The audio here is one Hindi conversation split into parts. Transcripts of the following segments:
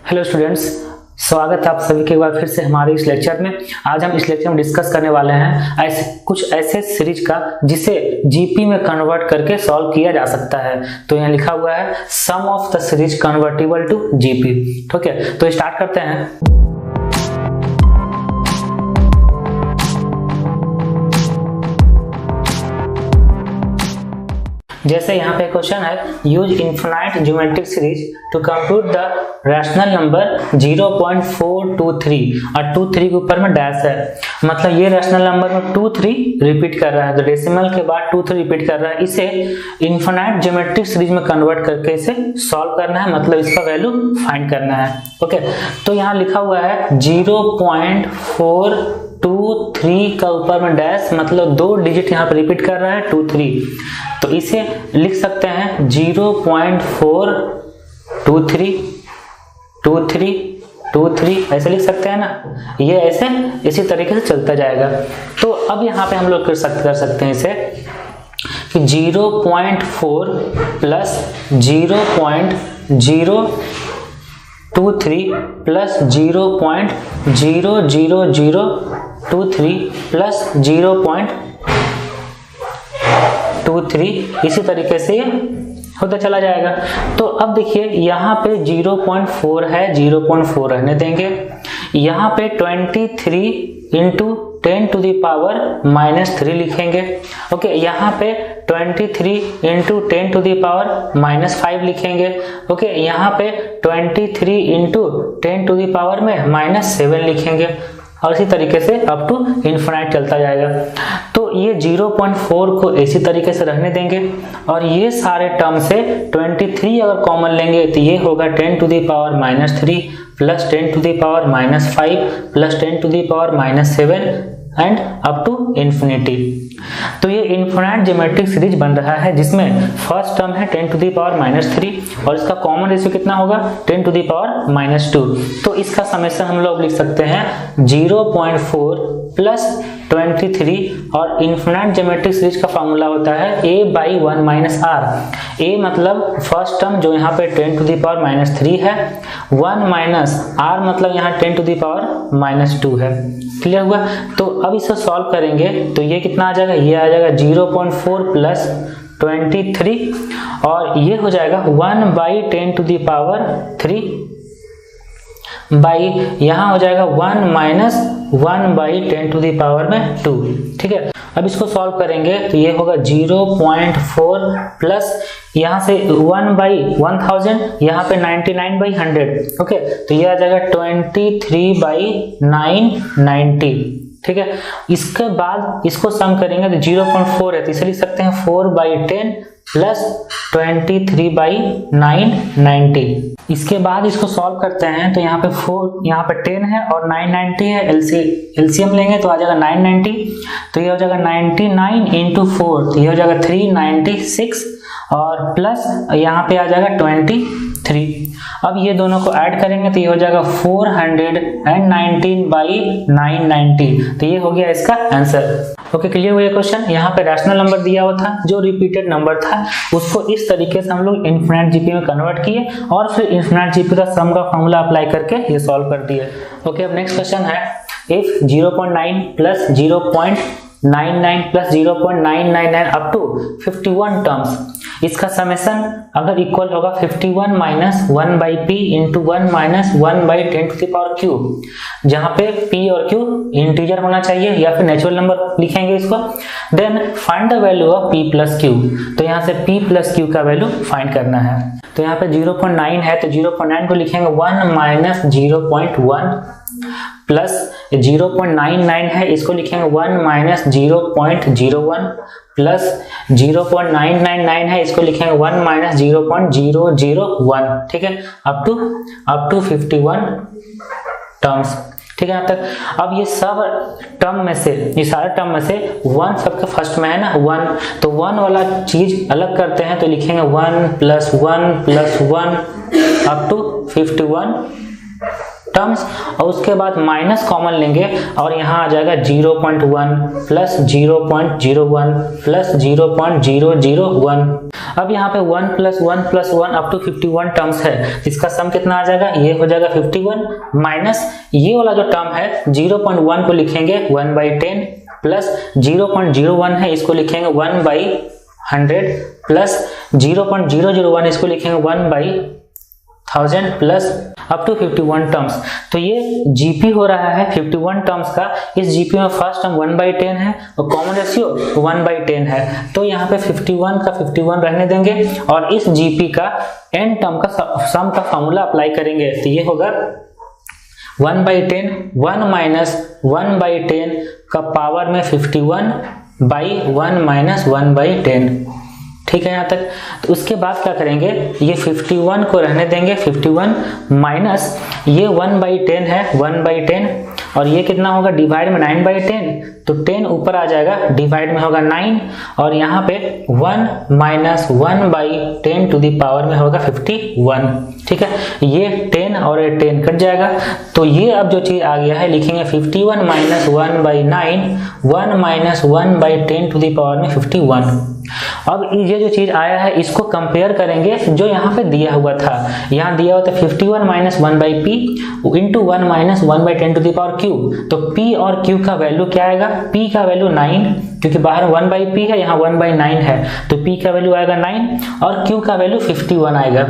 हेलो स्टूडेंट्स, स्वागत है आप सभी के एक बार फिर से हमारे इस लेक्चर में। आज हम इस लेक्चर में डिस्कस करने वाले हैं कुछ ऐसे सीरीज का जिसे जीपी में कन्वर्ट करके सॉल्व किया जा सकता है। तो यहाँ लिखा हुआ है sum of the series convertible to GP. ठीक है, तो स्टार्ट करते हैं। जैसे यहाँ पे क्वेश्चन है, use infinite geometric series to compute the rational number 0.423 और 23 के ऊपर में डैश है, मतलब ये रैशनल नंबर में 23 रिपीट कर रहा है, तो डेसिमल के बाद 23 रिपीट कर रहा है। इसे इन्फिनाइट ज्योमेट्रिक सीरीज में कन्वर्ट करके इसे सॉल्व करना है, मतलब इसका वैल्यू फाइंड करना है। ओके, तो यहाँ लिखा हुआ है 0.423 का ऊपर में डैश, मतलब 2 डिजिट यहाँ पर रिपीट कर रहा है 23, तो इसे लिख सकते हैं 0.423 ऐसे लिख सकते हैं ना, ये ऐसे इसी तरीके से चलता जाएगा। तो अब यहाँ पे हम लोग कर सकते हैं इसे कि 0.4 प्लस 0.023 प्लस 0.00023 प्लस 0.23 इसी तरीके से होता चला जाएगा। तो अब देखिए यहाँ पे 0.4 है, 0.4 रहने देंगे। यहाँ पे 23 इंटू 10 टू द पावर -3 लिखेंगे। ओके, यहाँ पे 23 इंटू 10 टू द पावर -5 लिखेंगे। ओके, यहाँ पे 23 इंटू 10 टू द पावर में -7 लिखेंगे, और इसी तरीके से अप टू इन्फिनाइट चलता जाएगा। तो ये 0.4 को इसी तरीके से रहने देंगे, और ये सारे टर्म से 23 अगर कॉमन लेंगे तो ये होगा 10 to the power -3 plus 10 to the power -5 plus 10 to the power -7 and up to infinity. तो ये इन्फिनाइट ज्योमेट्रिक सीरीज बन रहा है, जिसमें फर्स्ट टर्म है 10 टू द पावर -3 और इसका कॉमन रेशियो कितना होगा 10 टू द पावर -2। तो इसका समेशन हम लोग लिख सकते हैं 0.4 प्लस 23, और इन्फिनाइट ज्योमेट्रिक सीरीज का फॉर्मूला होता है a/1 - r। a मतलब फर्स्ट टर्म जो यहाँ पे 10 टू द पावर -3 है, 1 माइनस r मतलब यहाँ 10 टू द पावर -2 है। क्लियर हुआ? तो अब इसे सॉल्व करेंगे तो ये कितना आ जाएगा, ये आ जाएगा 0.4 प्लस 23, और ये हो जाएगा 1/10 टू द पावर 3 बाई यहाँ हो जाएगा 1 माइनस 1/10 टू द पावर में 2। ठीक है, अब इसको सॉल्व करेंगे तो ये होगा 0.4 प्लस यहाँ से 1/1000, यहाँ पे 99/100। ओके, तो ये आ जाएगा 23/990। ठीक है, इसके बाद इसको सम करेंगे तो 0.4 है, तो इसे लिख सकते हैं 4/10 प्लस 23/990। इसके बाद इसको सॉल्व करते हैं तो यहाँ पे 10 है और 990 है, एलसीएम लेंगे तो आ जाएगा 990, तो ये हो जाएगा 99 इंटू 4, तो ये हो जाएगा 396, और प्लस यहाँ पे आ जाएगा 23। अब ये दोनों को ऐड करेंगे तो ये हो जाएगा 419/990, तो ये हो गया इसका आंसर। ओके, क्लियर हुआ ये क्वेश्चन। यहाँ पे रैशनल नंबर दिया हुआ था, जो रिपीटेड नंबर था उसको इस तरीके से हम लोग इन्फिनाइट जीपी में कन्वर्ट किए, और फिर इन्फिनाइट जीपी का सम का फॉर्मूला अप्लाई करके ये सॉल्व कर दिए। ओके, अब नेक्स्ट क्वेश्चन है, if 0.9 plus 0.99 plus 0.999 up to 51 terms, इसका समेशन अगर इक्वल होगा 51 minus 1/p into 1 minus 1/10 to the power cube, जहाँ पे p और q इंटीजर होना चाहिए या फिर नेचुरल नंबर लिखेंगे इसको। Then find the value of p plus q, तो यहाँ से p प्लस q का वैल्यू फाइंड करना है। तो यहाँ पे 0.9 है तो 0.9 को लिखेंगे 1 माइनस 0.1 प्लस 0.99 है, इसको लिखेंगे 1 माइनस 0.01 प्लस 0.999 है, इसको लिखेंगे 1 माइनस 0.001। ठीक है, अप टू 51 टर्म्स। ठीक है, यहाँ तक। अब ये सब टर्म में से, ये सारे टर्म में से 1 सबके फर्स्ट में है ना 1, तो 1 वाला चीज अलग करते हैं तो लिखेंगे 1 plus 1 plus 1 up to 51 terms, और उसके बाद माइनस कॉमन लेंगे और यहाँ आ जाएगा 0.1 प्लस 0.01 प्लस 0.001। अब यहाँ पे 1 + 1 + 1 अप टू 51 टर्म्स है, इसका सम कितना आ जाएगा, ये हो जाएगा 51 माइनस ये वाला जो टर्म है 0.1 को लिखेंगे 1/10 प्लस 0.01 है इसको लिखेंगे 1/100 प्लस 0.001 इसको लिखेंगे 1/1000 प्लस अप टू 51 टर्म्स। तो ये जीपी हो रहा है 51 टर्म्स का। इस जीपी में फर्स्ट टर्म 1/10 है और कॉमन रेशियो 1/10 है, तो यहाँ पे 51 का 51 रहने देंगे और इस जीपी का एन टर्म का सम का फॉर्मूला अप्लाई करेंगे। तो ये होगा 1/10 1 माइनस 1/10 का पावर में 51/1 माइनस 1/10। ठीक है यहाँ तक। तो उसके बाद क्या करेंगे, ये 51 को रहने देंगे 51 माइनस ये 1/10 है 1/10 और ये कितना होगा डिवाइड में 9/10, तो 10 ऊपर आ जाएगा डिवाइड में होगा 9 और यहाँ पे 1 माइनस 1/10 टू द पावर में होगा 51। ठीक है, ये 10 और ये 10 कट जाएगा, तो ये अब जो चीज आ गया है लिखेंगे 51 minus 1/9 1 minus 1/10 to the power में 51। अब ये जो चीज आया है इसको कंपेयर करेंगे जो यहाँ पे दिया हुआ था, यहाँ दिया हुआ था 51 minus 1/p into 1 minus 1/10 to the power q। तो p और q का वैल्यू क्या आएगा, p का वैल्यू 9 क्योंकि बाहर 1/p है यहाँ 1/9 है, तो p का वैल्यू आएगा 9 और q का वैल्यू 51 आएगा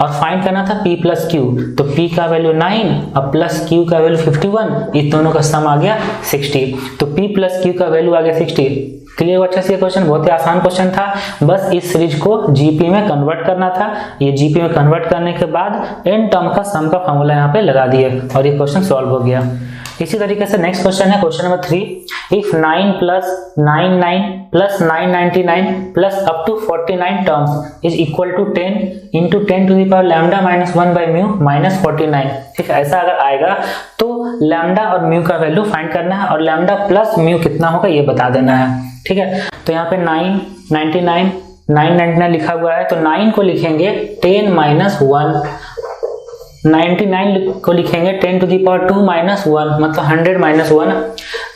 और फाइंड करना था p प्लस q। तो p का वैल्यू 9 और प्लस q का वैल्यू 51, इस दोनों का सम आ गया 60। तो p प्लस q का वैल्यू आ गया 60। क्लियर अच्छा से ये क्वेश्चन बहुत ही आसान क्वेश्चन था, बस इस सीरीज को जीपी में कन्वर्ट करना था। ये जीपी में कन्वर्ट करने के बाद एन टर्म का सम का फॉर्मूला यहाँ पे लगा दिए और ये क्वेश्चन सॉल्व हो गया। इसी तरीके से नेक्स्ट क्वेश्चन है question number 3। If 9 + 99 + 999 plus up to 49 terms is equal to 10 into 10 to the power lambda minus 1/μ minus 49। ठीक है, ऐसा अगर आएगा तो लैम्डा और म्यू का वैल्यू फाइंड करना है और लैम्डा प्लस म्यू कितना होगा ये बता देना है। ठीक है, तो यहाँ पे 999 लिखा हुआ है, तो 9 को लिखेंगे 10 माइनस 1, 99 को लिखेंगे 10 टू द पावर 2 माइनस 1 मतलब 100 माइनस 1।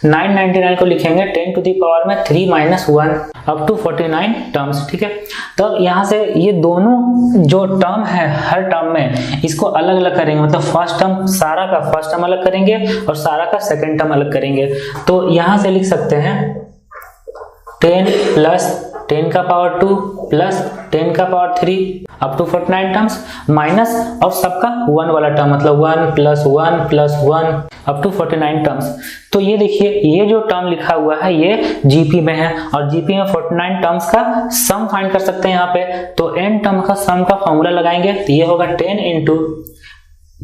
999 को लिखेंगे 10 टू द पावर में 3 माइनस 1 अप टू 49 टर्म्स। ठीक है, तो यहाँ से ये दोनों जो टर्म है हर टर्म में इसको अलग अलग करेंगे, मतलब फर्स्ट टर्म सारा का फर्स्ट टर्म अलग करेंगे और सारा का सेकंड टर्म अलग करेंगे। तो यहाँ से लिख सकते हैं 10 प्लस 10 का पावर 2 प्लस 10 का power 3 up to 49 terms minus और सबका 1 वाला टर्म मतलब 1 plus 1 plus 1 up to 49 terms. तो ये देखिए ये जो टर्म लिखा हुआ है ये जीपी में है और जीपी में 49 टर्म्स का सम फाइंड कर सकते हैं यहाँ पे। तो एन टर्म का सम का फॉर्मूला लगाएंगे, तो ये होगा 10 इंटू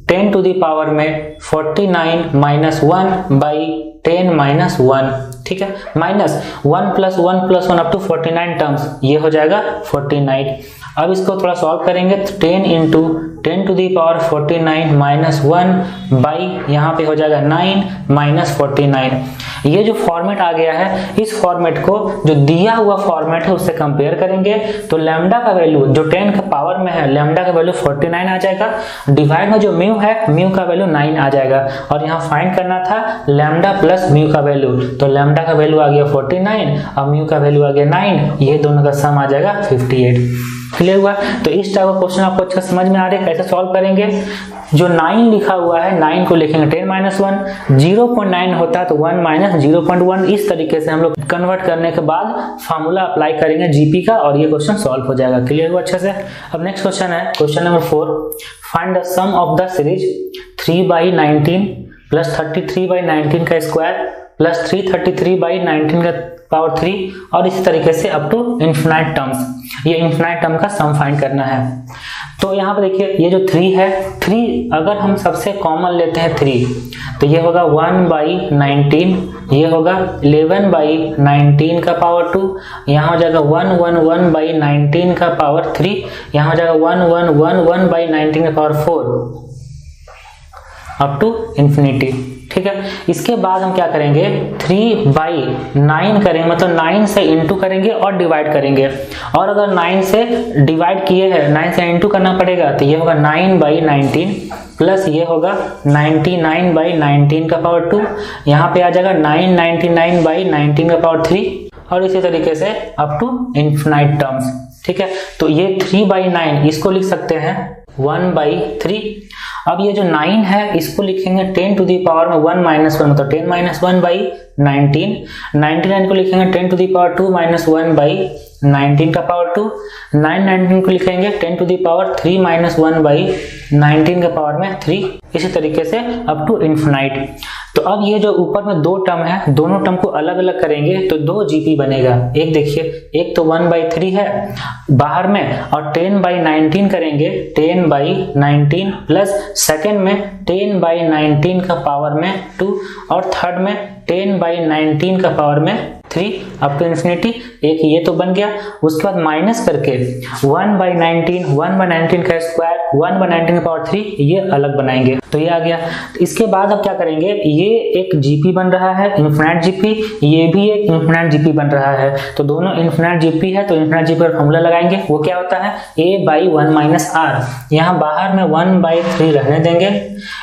10 टू द पावर में 49 माइनस 1/10 माइनस 1। ठीक है, minus 1 plus 1 plus 1 up to 49 terms, ये हो जाएगा 49। अब इसको थोड़ा सॉल्व करेंगे तो 10 into 10 to the power 49 minus 1 by यहाँ पे हो जाएगा 9 माइनस 49। ये जो फॉर्मेट आ गया है इस फॉर्मेट को जो दिया हुआ फॉर्मेट है उससे कंपेयर करेंगे तो लैम्डा का वैल्यू जो 10 के पावर में है लैम्डा का वैल्यू 49 आ जाएगा, डिवाइड में जो म्यू है म्यू का वैल्यू 9 आ जाएगा और यहाँ फाइंड करना था लैम्डा प्लस म्यू का वैल्यू, तो लैम्डा का वैल्यू आ गया 49 और म्यू का वैल्यू आ गया 9, ये दोनों का सम आ जाएगा 58। क्लियर हुआ? तो इस टाइप का क्वेश्चन आपको अच्छा समझ में आ रहा है कैसे सॉल्व करेंगे। जो 9 लिखा हुआ है 9 को लिखेंगे 10 माइनस 1, 0.9 होता है तो 1 माइनस 0.1, इस तरीके से हम लोग कन्वर्ट करने के बाद फार्मूला अप्लाई करेंगे जीपी का और ये क्वेश्चन सॉल्व हो जाएगा। क्लियर हुआ अच्छे से? अब नेक्स्ट क्वेश्चन है question number 4, find the sum of the series 3/19 plus 33/19 का स्क्वायर प्लस 333/19 का पावर 3 और इसी तरीके से अप टू इन्फिनाइट टर्म्स, ये इन्फिनाइट टर्म का सम फाइंड करना है। तो यहाँ पे देखिए ये जो 3 है 3 अगर हम सबसे कॉमन लेते हैं 3 तो ये होगा 1/19, ये होगा 11/19 का पावर 2, यहाँ हो जाएगा 111/19 का पावर 3, यहाँ हो जाएगा 1111/19 का पावर 4 अप टू इंफिनिटी। ठीक है, इसके बाद हम क्या करेंगे 3/9 करेंगे, मतलब 9 से इंटू करेंगे और डिवाइड करेंगे, और अगर 9 से डिवाइड किए हैं 9 से इंटू करना पड़ेगा तो ये होगा 9/19 प्लस ये होगा 99/19 का पावर 2, यहाँ पे आ जाएगा 999/19 का पावर 3 और इसी तरीके से अप टू इन्फिनाइट टर्म्स। ठीक है, तो ये 3/9 इसको लिख सकते हैं 1/3। अब ये जो 9 है इसको लिखेंगे 10 टू दी पावर में 1 माइनस 1, मतलब 10 माइनस 1/19। 99 को लिखेंगे 10 टू दी पावर 2 माइनस 1/19 का पावर 2। 919 को लिखेंगे 10 टू दी पावर 3 माइनस 1/19 का पावर में 3। इसी तरीके से अप टू इन्फिनाइट। तो अब ये जो ऊपर में दो टर्म है, दोनों टर्म को अलग अलग करेंगे तो 2 जीपी बनेगा। एक देखिए, एक तो 1/3 है बाहर में, और 10/19 करेंगे 10/19 प्लस सेकेंड में 10/19 का पावर में 2 और थर्ड में 10/19 का पावर में 3 अप टू इन्फिनिटी। एक ये तो बन गया। उसके बाद माइनस करके 1/19 का स्क्वायर 1/19 का पावर 3 ये अलग बनाएंगे, तो ये आ गया। तो इसके बाद अब क्या करेंगे, ये एक जीपी बन रहा है इन्फिनाइट जीपी, ये भी एक इन्फिनाइट जीपी बन रहा है, तो दोनों इन्फिनाइट जीपी है, तो इन्फिनाइट जीपी पर फॉर्मूला लगाएंगे। वो क्या होता है, a/1 माइनस r। यहाँ बाहर में 1/3 रहने देंगे,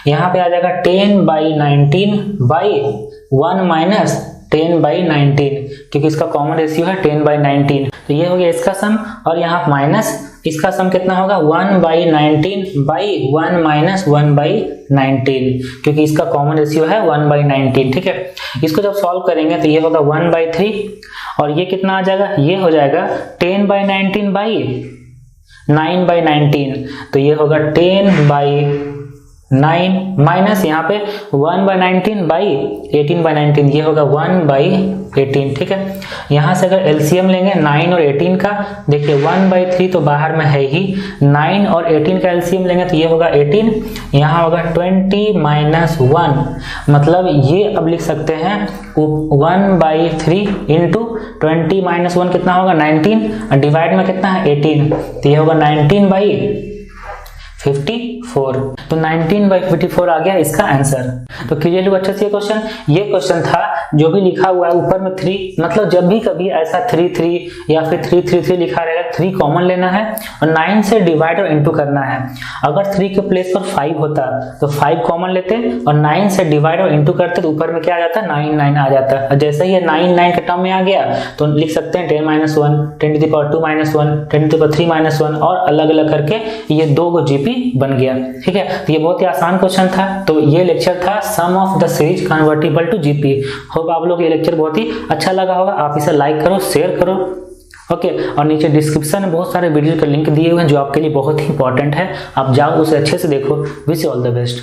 यहाँ पे आ जाएगा 10/19/1 माइनस 10/19, क्योंकि इसका कॉमन रेशियो है 10/19। तो ये हो गया इसका सम, और यहाँ माइनस इसका सम कितना होगा 1/19/1 माइनस 1/19, क्योंकि इसका कॉमन रेशियो है 1/19। ठीक है, इसको जब सॉल्व करेंगे तो ये होगा 1/3, और ये कितना आ जाएगा, ये हो जाएगा 10/19/9/19, तो ये होगा 10/9 माइनस यहाँ पे 1/19/18/19, ये होगा 1/18। ठीक है, यहाँ से अगर एलसीएम लेंगे 9 और 18 का, देखिए 1/3 तो बाहर में है ही, 9 और 18 का एलसीएम लेंगे तो ये होगा 18, यहाँ होगा 20 माइनस 1, मतलब ये अब लिख सकते हैं 1/3 इंटू 20 माइनस 1 कितना होगा 19, डिवाइड में कितना है 18, तो ये होगा 19/54। तो 19/54 आ गया इसका आंसर। तो क्लियर हुआ अच्छे से ये क्वेश्चन था जो भी लिखा हुआ है ऊपर में 3, मतलब जब भी कभी ऐसा 3 या फिर 3 लिखा रहेगा 3 कॉमन लेना है और 9 से डिवाइड और इंटू करना है। अगर 3 के प्लेस पर 5 होता तो 5 कॉमन लेते और 9 से डिवाइड और इंटू करते तो ऊपर में क्या आ जाता, 9 आ जाता। और जैसे ही 9 के टर्म में आ गया तो लिख सकते हैं 10 minus 1, 10 to the power 2 minus 1, 10 to the power 3 minus 1, और अलग अलग करके ये 2 जीपी बन गया। ठीक है, तो ये बहुत ही आसान क्वेश्चन था। तो ये लेक्चर था sum of the series convertible to GP. Hope आप लोग ये लेक्चर बहुत ही अच्छा लगा होगा। आप इसे लाइक करो, शेयर करो, ओके। और नीचे डिस्क्रिप्शन में बहुत सारे वीडियो के लिंक दिए हुए हैं जो आपके लिए बहुत ही इंपॉर्टेंट है, आप जाओ उसे अच्छे से देखो। Wish you all the best.